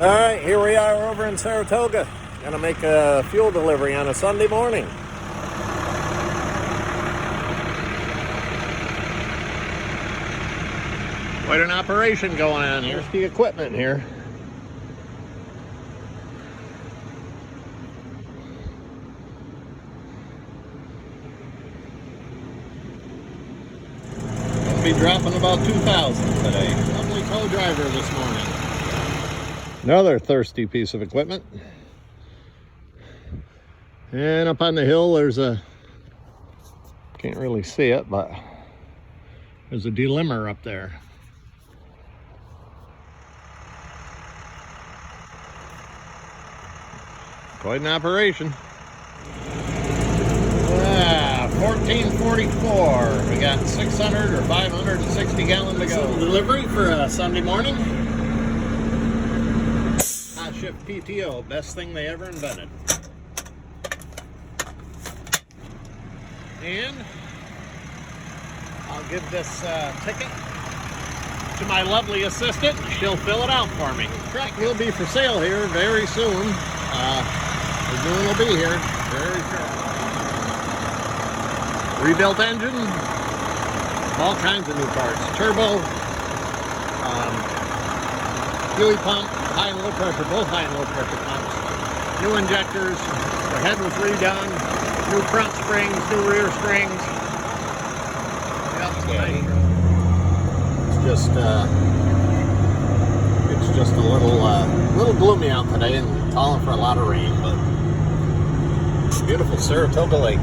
All right, here we are over in Saratoga. Gonna make a fuel delivery on a Sunday morning. Quite an operation going on here. Here's the equipment here. Gonna be dropping about 2,000 today. Lovely co-driver this morning. Another thirsty piece of equipment. And up on the hill there's a, can't really see it, but there's a delimber up there. Quite an operation. 1444. We got 600 or 560 gallon to go. Delivery for a Sunday morning. Hot Shift PTO, best thing they ever invented. And I'll give this ticket to my lovely assistant. She'll fill it out for me. Truck will be for sale here very soon. The June will be here very soon. Rebuilt engine, all kinds of new parts. Turbo, Huey pump, high and low pressure, both high and low pressure pumps. New injectors, the head was redone, new front springs, new rear springs. Yep, it's just a little gloomy out today and calling for a lot of rain, but beautiful Saratoga Lake.